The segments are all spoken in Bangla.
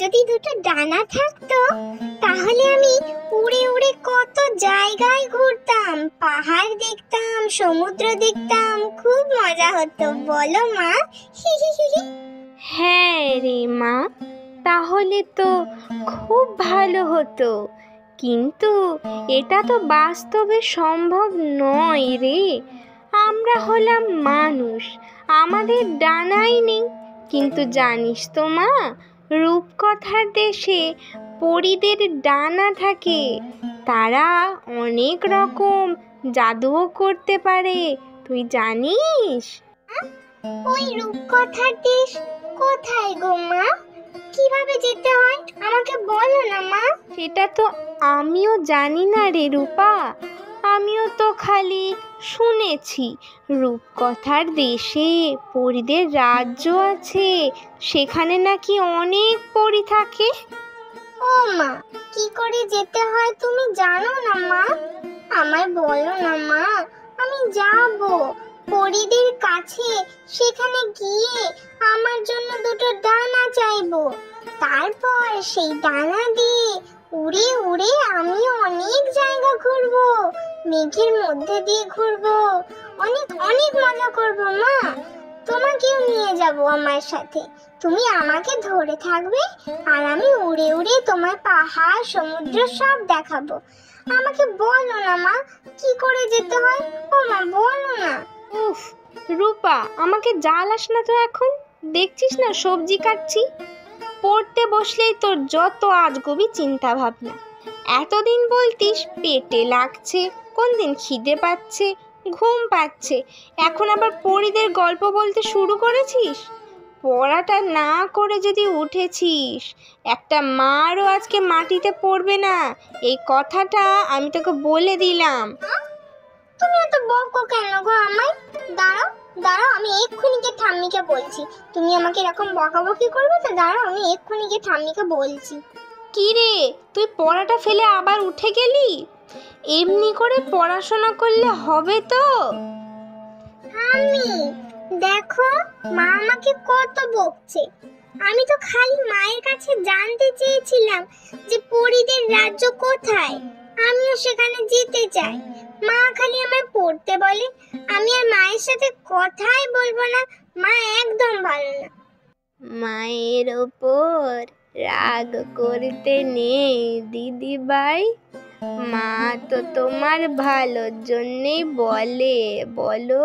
যদি দুটো ডানা থাকতো তাহলে আমি উড়ে উড়ে কত জায়গায় ঘুরতাম, পাহাড় দেখতাম, সমুদ্র দেখতাম, খুব মজা হতো, বলো মা? হি হি হি হি। হ্যাঁ রে মা, তাহলে তো খুব ভালো হতো, কিন্তু এটা তো বাস্তবে সম্ভব নয় রে। আমরা হলাম মানুষ, আমাদের ডানাই নেই। কিন্তু জানিস তো মা, রূপকথার দেশে পরীদের ডানা থাকে। তারা অনেক রকম জাদুও করতে পারে, তুই জানিস? ওই রূপকথার দেশ কোথায় গো মা? কিভাবে যেতে হয় আমাকে বলো না মা। সেটা তো আমিও জানি না রে রূপা, আমিও তো খালি শুনেছি রূপকথার দেশে পরীদের রাজ্য আছে, সেখানে নাকি অনেক পরী থাকে। ও মা, কি করে যেতে হয় তুমি জানো না মা? আমায় বলো না মা, আমি যাব পরীদের কাছে। সেখানে গিয়ে আমার জন্য দুটো ডানা চাইবো, তারপর সেই ডানা দিয়ে উড়ে উড়ে আমি অনেক জায়গা ঘুরবো, মেঘের মধ্যে দিয়ে ঘুরবো, অনেক অনেক মজা করবো মা। তোমাকেও নিয়ে যাব আমার সাথে, তুমি আমাকে ধরে থাকবে আর আমি উড়ে উড়ে তোমার পাহাড় সমুদ্র সব দেখাবো। আমাকে বলো না মা, কি করে যেতে হয়? ও মা, বলো না। উফ রূপা, আমাকে জ্বালাস না তো এখন। দেখছিস না সবজি কাটছি, পড়তে বসলেই তোর যত আজগুবি চিন্তা ভাবনা। এতদিন বলতিস পেটে লাগছে, কোন দিন খিদে পাচ্ছে, ঘুম পাচ্ছে, এখন আবার পরীদের গল্প বলতে শুরু করেছিস। পড়াটা না করে যদি উঠেছিস, একটা মারও আজকে মাটিতে পড়বে না, এই কথাটা আমি তোকে বলে দিলাম। তুমি এত বকো কেন গো আমায়? দাঁড়াও দাঁড়াও, আমি এক্ষুনি গিয়ে ঠাম্মিকে বলছি। তুমি আমাকে এরকম বকাবকি করবে তো? দাঁড়াও, আমি এক্ষুনি গিয়ে ঠাম্মিকে বলছি। কি রে, তুই পড়াটা ফেলে আবার উঠে গেলি? এমনি করে পড়াশোনা করলে হবে তো? ঠাম্মি দেখো, মা আমাকে কত বকছে। আমি তো খালি মায়ের কাছে জানতে চেয়েছিলাম যে পরীদের রাজ্য কোথায়, আমিও সেখানে যেতে চাই। মা খালি আমায় পড়তে বলে, আমি আর মায়ের সাথে কথাই বলবো না। মা একদম ভালো না। মায়ের ওপর রাগ করতে নেই দিদি ভাই, মা তো তোমার ভালোর জন্যেই বলে, বলো?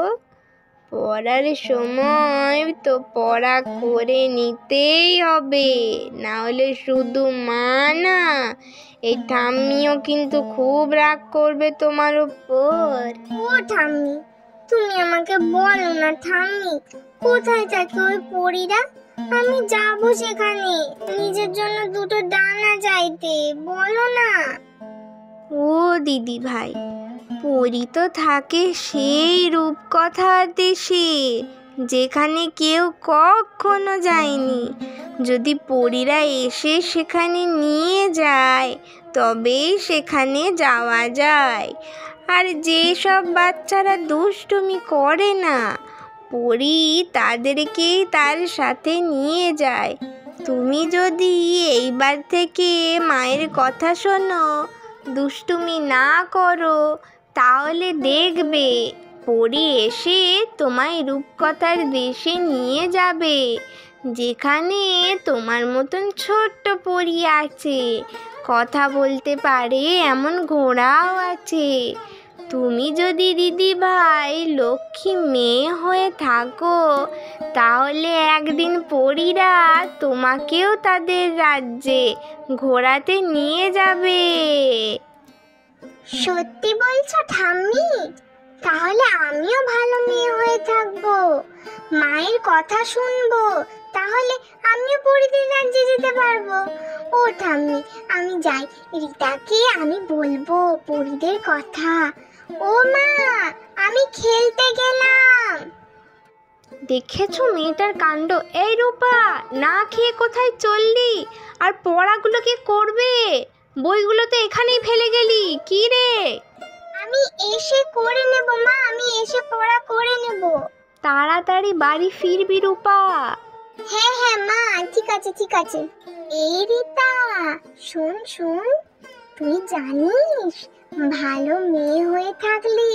পড়ার সময় তো পড়া করে নিতেই হবে, না হলে শুধু মা না, এই ঠাম্মিও কিন্তু খুব রাগ করবে তোমার উপর। ও ঠাম্মি, তুমি আমাকে বলো না ঠাম্মি, কোথায় থাকে ওই পরীরা? আমি যাবো সেখানে নিজের জন্য দুটো ডানা চাইতে, বলো না। ও দিদি ভাই, পরী তো থাকে সেই রূপকথার দেশে, যেখানে কেউ কখনো যায়নি। যদি পরীরা এসে সেখানে নিয়ে যায় তবেই সেখানে যাওয়া যায়। আর যেসব বাচ্চারা দুষ্টুমি করে না, পরী তাদেরকে তার সাথে নিয়ে যায়। তুমি যদি এইবার থেকে মায়ের কথা শোনো, দুষ্টুমি না করো, তাহলে দেখবে পরী এসে তোমায় রূপকথার দেশে নিয়ে যাবে, যেখানে তোমার মতন ছোট্ট পরী আছে, কথা বলতে পারে এমন ঘোড়াও আছে। তুমি যদি দিদি ভাই লক্ষ্মী মেয়ে হয়ে থাকো, তাহলে একদিন পরীরা তোমাকেও তাদের রাজ্যে ঘোরাতে নিয়ে যাবে। সত্যি বলছো ঠাম্মি? তাহলে আমিও ভালো মেয়ে হয়ে থাকবো, মায়ের কথা শুনবো, তাহলে আমিও পরীদের রাজ্যে যেতে পারবো। ও ঠাম্মি, আমি যাই, রিতাকে আমি বলবো পরীদের কথা। ও মা, আমি খেলতে গেলাম। দেখেছো মেয়েটার কাণ্ড? এই রূপা, না খেয়ে কোথায় চললি? আর পড়াগুলো কে করবে? বইগুলো তো এখানেই ফেলে গেলি, কি রে? আমি এসে করে নেব মা, আমি এসে পড়া করে নেব। তাড়াতাড়ি বাড়ি ফিরবি রূপা। হ্যাঁ হ্যাঁ মা, ঠিক আছে ঠিক আছে। এই রিতা, শোন শোন, তুই জানিস ভালো মেয়ে হয়ে থাকলে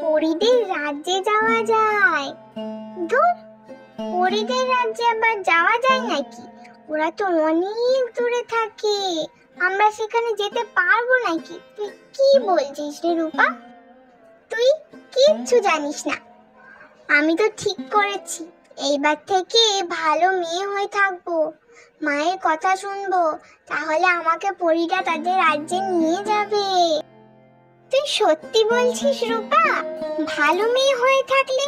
পরীদের রাজ্যে যাওয়া যায়। ধুর, পরীদের রাজ্যে আবার যাওয়া যায় নাকি? ওরা তো অনেক দূরে থাকে, আমরা সেখানে যেতে পারবো নাকি? তুই কি বলছিস রে রূপা? তুই কিচ্ছু জানিস না। আমি তো ঠিক করেছি, এইবার থেকে ভালো মেয়ে হয়ে থাকবো, মায়ের কথা শুনবো, তাহলে আমাকে পরীরা তাদের রাজ্যে নিয়ে যাবে। তুই সত্যি বলছিস রূপা? ভালো মেয়ে হয়ে থাকলে,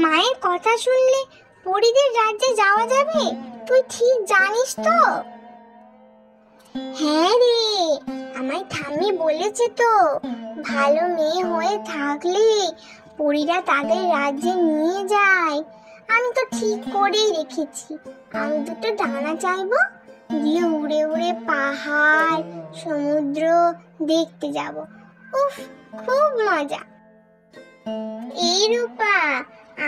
মায়ের কথা শুনলে পরীদের রাজ্যে যাওয়া যাবে? তুই ঠিক জানিস তো? হ্যাঁ রে, আমার ঠাম্মি বলেছে তো, ভালো মেয়ে হয়ে থাকলে পরীরা তাদের রাজ্যে নিয়ে যায়। আমি তো ঠিক করেই রেখেছি, আমি দুটো ডানা চাইবো, দিয়ে উড়ে উড়ে পাহাড় সমুদ্র দেখতে যাব। উফ, খুব মজা। এই রূপা,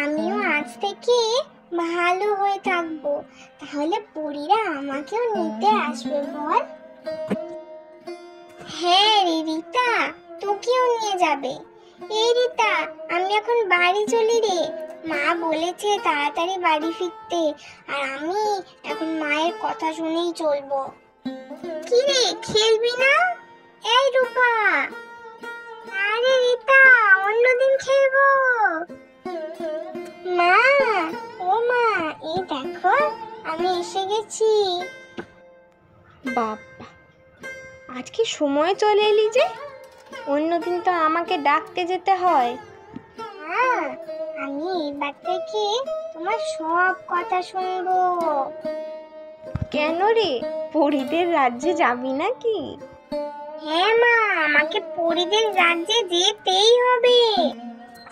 আমিও আজ থেকে ভালো হয়ে থাকবো, তাহলে পরীরা আমাকেও নিতে আসবে বল? হ্যাঁ রে রিতা, তোকেও নিয়ে যাবে। এই রিতা, আমি এখন বাড়ি চলি রে, মা বলেছে তাড়াতাড়ি বাড়ি ফিরতে, আর আমি এখন মায়ের কথা শুনেই চলবো। কি রে, খেলবি না? এই রূপা। আরে রিতা, অন্যদিন খেলবো। মা, ও মা, এই দেখো আমি এসে গেছি। বাবা, আজকে সময় চলে এলি যে? অন্যদিন তো আমাকে ডাকতে যেতে হয়। হ্যাঁ, আমি এবার থেকে তোমার সব কথা শুনবো। কেন রে, পরীদের রাজ্যে যাবি নাকি? হ্যাঁ মা, আমাকে পরীদের রাজ্যে যেতেই হবে।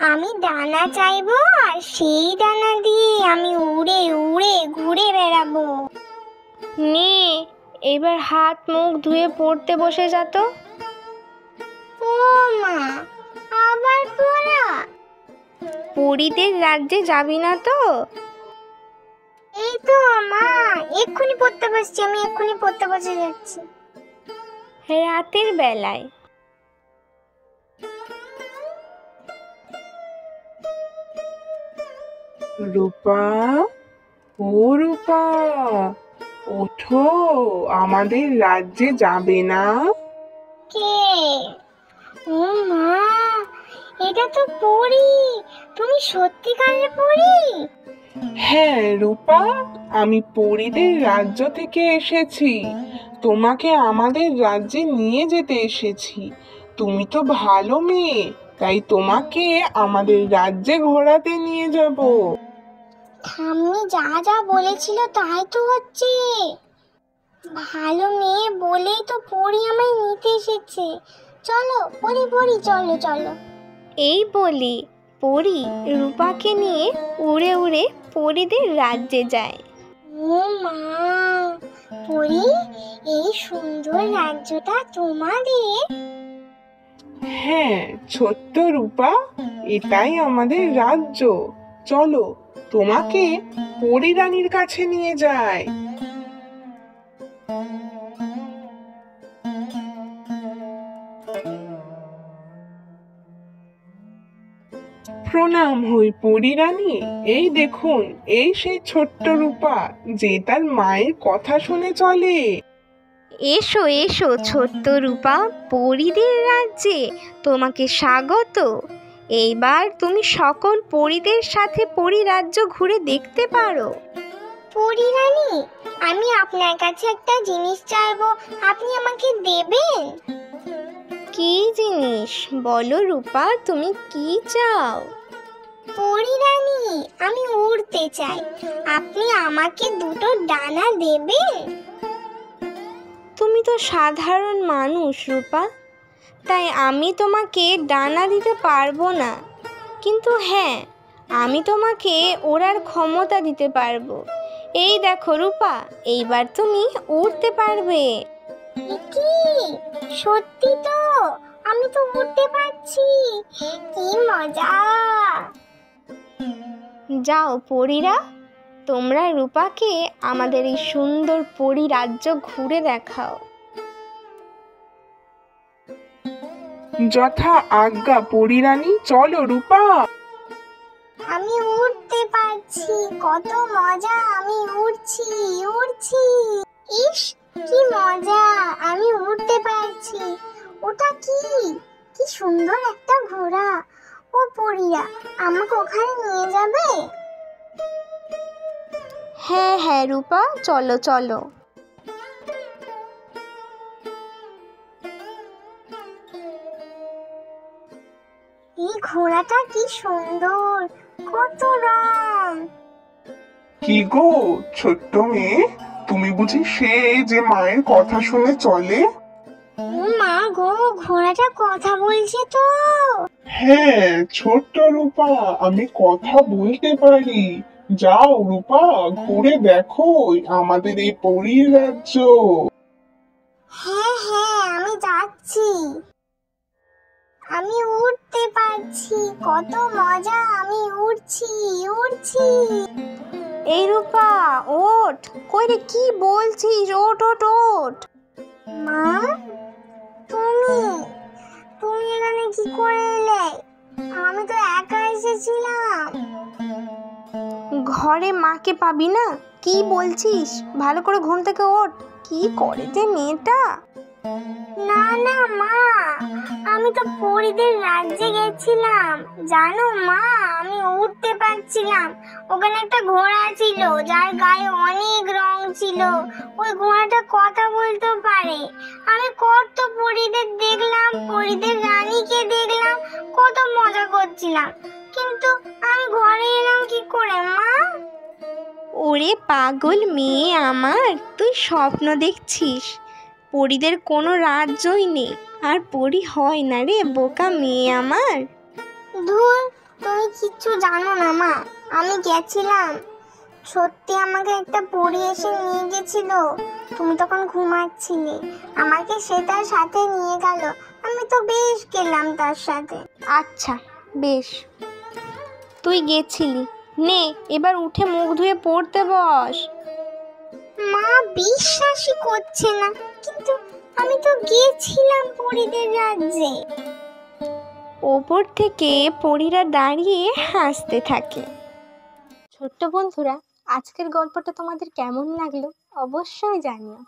আমি ডানা চাইবো, আর সেই ডানা দিয়ে আমি উড়ে উড়ে ঘুরে বেড়াবো। নে, এবার হাত মুখ ধুয়ে পড়তে বসে যা তো। ও মা, আবার পড়া? পরীদের রাজ্যে যাবি না তো? এই তো মা, এক্ষুনি পড়তে বসছি, আমি এক্ষুনি পড়তে বসে যাচ্ছি। রাতের বেলায়। রূপা, ও রূপা, ওঠো, আমাদের রাজ্যে যাবে না? কে? ও মা, এটা তো পরী। তুমি সত্যিকারের পরী? হ্যাঁ রূপা, আমি পরীদের রাজ্য থেকে এসেছি, তোমাকে আমাদের রাজ্যে নিয়ে যেতে এসেছি। তুমি তো ভালো মেয়ে, তাই তোমাকে আমাদের রাজ্যে ঘোরাতে নিয়ে যাব। ঠাম্মি যা যা বলেছিল তাই তো হচ্ছে। ভালো মেয়ে বলেই তো পরী আমায় নিতে এসেছে। চলো পরী পরী, চলো চলো। এই বলি পরী রূপাকে নিয়ে উড়ে উড়ে পরীদের রাজ্যে যায়। ও মা, পরী, এই সুন্দর রাজ্যটা তোমাদের? হ্যাঁ ছোট্ট রূপা, এটাই আমাদের রাজ্য। চলো, তোমাকে পরী রানীর কাছে নিয়ে যাই। প্রণাম হই পরী রানী। এই দেখুন, এই সেই ছোট্ট রূপা, যে তার মায়ের কথা শুনে চলে। এসো এসো ছোট্ট রূপা, পরীদের রাজ্যে তোমাকে স্বাগত। এইবার তুমি সকল পরীদের সাথে পরী রাজ্য ঘুরে দেখতে পারো। পরী রানী, আমি আপনার কাছে একটা জিনিস চাইবো, আপনি আমাকে দেবেন? কি জিনিস বলো রূপা, তুমি কি চাও? পরী রানী, আমি উড়তে চাই, আপনি আমাকে দুটো ডানা দেবেন? তুমি তো সাধারণ মানুষ রূপা, তাই আমি তোমাকে ডানা দিতে পারবো না, কিন্তু হ্যাঁ, আমি তোমাকে ওড়ার ক্ষমতা দিতে পারবো। এই দেখো রূপা, এইবার তুমি উড়তে পারবে। কি সত্যি তো? আমি তো উড়তে পারছি, কি মজা! যাও পরীরা, তোমরা রূপাকে আমাদের এই সুন্দর পরী রাজ্য ঘুরে দেখাও। যথা আজ্ঞা পরিরানী, চলো রূপা। আমি উড়তে পারছি, কত মজা, আমি উড়ছি উড়ছি। ইস কি মজা, আমি উড়তে পারছি। ওটা কি, কি সুন্দর একটা ঘোড়া। ও পরীরা, আমাকে ওখানে নিয়ে যাবে? হ্যাঁ হ্যাঁ রূপা, চলো চলো। এই ঘোড়াটা কি সুন্দর, কত রং। কি গো ছোট্ট মেয়ে, তুমি বুঝি সে যে মায়ের কথা শুনে চলে? ও মা গো, ঘোড়াটা কথা বলছে তো। হ্যাঁ ছোট্ট রূপা, আমি কথা বলতে পারি। যাও রূপা, ঘুরে দেখো আমাদের এই পরীর রাজ্য। হ্যাঁ হ্যাঁ, আমি যাচ্ছি। আমি উড়তে পারছি, কত মজা, আমি উড়ছি উড়ছি। এই রূপা ওঠ, কই রে কি বলছিস, ওঠ ওঠ ওঠ। মা, তুমি তুমি এখানে কি করে এলে? আমি তো একা এসেছিলাম। ঘরে মাকে পাবি না? কি বলছিস, ভালো করে ঘুম থেকে ওঠ। কি করে যে মেয়েটা। না না মা, আমি তো পরীদের রাজ্যে গেছিলাম, জানো মা, আমি উঠতে পারছিলাম। ওখানে একটা ঘোড়া ছিল যার গায়ে অনেক রং ছিল। ওই ঘোড়াটা কথা বলতে পারে। আমি কত পরীদের দেখলাম, পরীদের রানীকে দেখলাম, কত মজা করছিলাম। কিন্তু আমি ঘরে এলাম কি করে মা? ওরে পাগল মেয়ে আমার, তুই স্বপ্ন দেখছিস। পরীদের কোনো রাজ্যই নেই, আর পরী হয় না রে বোকা মেয়ে আমার। ধুর, তুমি কিচ্ছু জানো না মা। আমি গেছিলাম, সত্যি আমাকে একটা পরী এসে নিয়ে গেছিল। তুমি তখন ঘুমাচ্ছিলে, আমাকে সে তার সাথে নিয়ে গেল। আমি তো বেশ গেলাম তার সাথে। আচ্ছা বেশ, তুই গেছিলি, নে এবার উঠে মুখ ধুয়ে পড়তে বস। মা বিশ্বাসই করছে না, কিন্তু আমি তো গেছিলাম পরীদের রাজ্যে। ওপর থেকে পরীরা দাঁড়িয়ে হাসতে থাকে। ছোট্ট বন্ধুরা, আজকের গল্পটা তোমাদের কেমন লাগলো অবশ্যই জানিও।